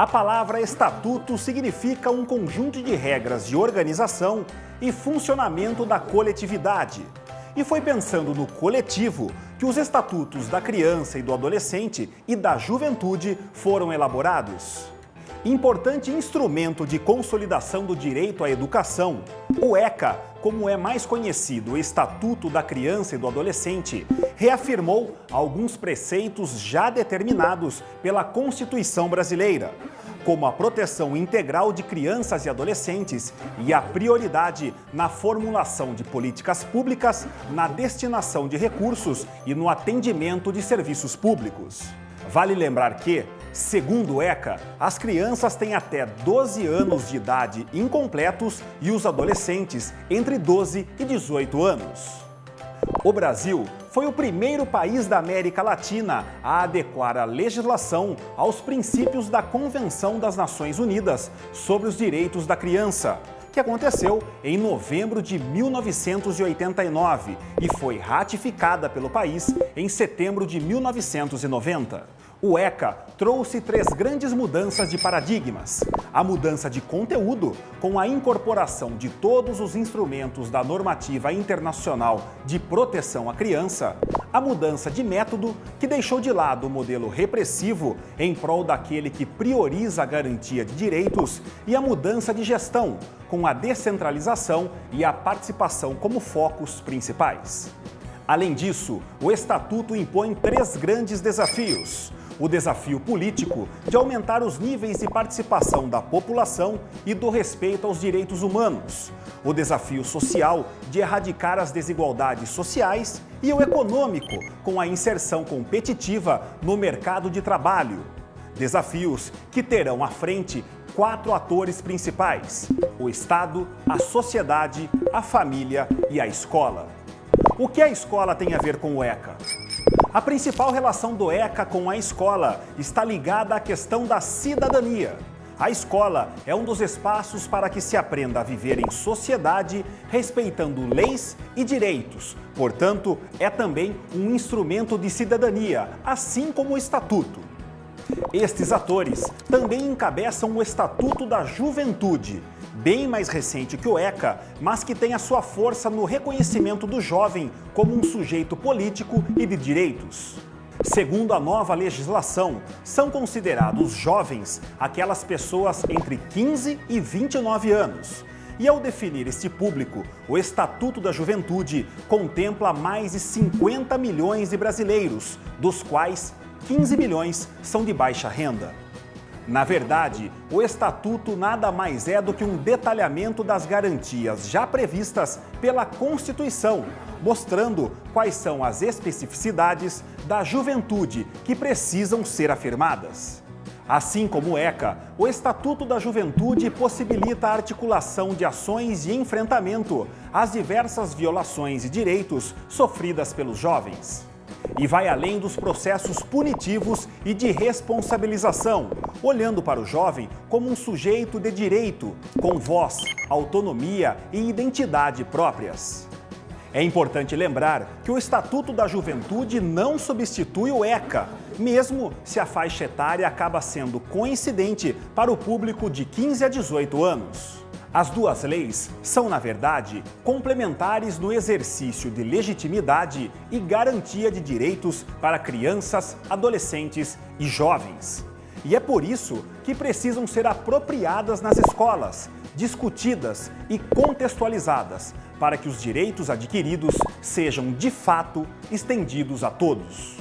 A palavra estatuto significa um conjunto de regras de organização e funcionamento da coletividade. E foi pensando no coletivo que os estatutos da criança e do adolescente e da juventude foram elaborados. Importante instrumento de consolidação do direito à educação, o ECA, como é mais conhecido, o Estatuto da Criança e do Adolescente, reafirmou alguns preceitos já determinados pela Constituição brasileira, como a proteção integral de crianças e adolescentes e a prioridade na formulação de políticas públicas, na destinação de recursos e no atendimento de serviços públicos. Vale lembrar que, segundo o ECA, as crianças têm até 12 anos de idade incompletos e os adolescentes entre 12 e 18 anos. O Brasil foi o primeiro país da América Latina a adequar a legislação aos princípios da Convenção das Nações Unidas sobre os Direitos da Criança, que aconteceu em novembro de 1989 e foi ratificada pelo país em setembro de 1990. O ECA trouxe 3 grandes mudanças de paradigmas. A mudança de conteúdo, com a incorporação de todos os instrumentos da normativa internacional de proteção à criança. A mudança de método, que deixou de lado o modelo repressivo em prol daquele que prioriza a garantia de direitos. E a mudança de gestão, com a descentralização e a participação como focos principais. Além disso, o Estatuto impõe 3 grandes desafios. O desafio político de aumentar os níveis de participação da população e do respeito aos direitos humanos. O desafio social de erradicar as desigualdades sociais e o econômico, com a inserção competitiva no mercado de trabalho. Desafios que terão à frente 4 atores principais: o Estado, a sociedade, a família e a escola. O que a escola tem a ver com o ECA? A principal relação do ECA com a escola está ligada à questão da cidadania. A escola é um dos espaços para que se aprenda a viver em sociedade, respeitando leis e direitos. Portanto, é também um instrumento de cidadania, assim como o Estatuto. Estes atores também encabeçam o Estatuto da Juventude, bem mais recente que o ECA, mas que tem a sua força no reconhecimento do jovem como um sujeito político e de direitos. Segundo a nova legislação, são considerados jovens aquelas pessoas entre 15 e 29 anos. E ao definir este público, o Estatuto da Juventude contempla mais de 50 milhões de brasileiros, dos quais 15 milhões são de baixa renda. Na verdade, o Estatuto nada mais é do que um detalhamento das garantias já previstas pela Constituição, mostrando quais são as especificidades da juventude que precisam ser afirmadas. Assim como o ECA, o Estatuto da Juventude possibilita a articulação de ações de enfrentamento às diversas violações de direitos sofridas pelos jovens. E vai além dos processos punitivos e de responsabilização, olhando para o jovem como um sujeito de direito, com voz, autonomia e identidade próprias. É importante lembrar que o Estatuto da Juventude não substitui o ECA, mesmo se a faixa etária acaba sendo coincidente para o público de 15 a 18 anos. As duas leis são, na verdade, complementares no exercício de legitimidade e garantia de direitos para crianças, adolescentes e jovens. E é por isso que precisam ser apropriadas nas escolas, discutidas e contextualizadas, para que os direitos adquiridos sejam, de fato, estendidos a todos.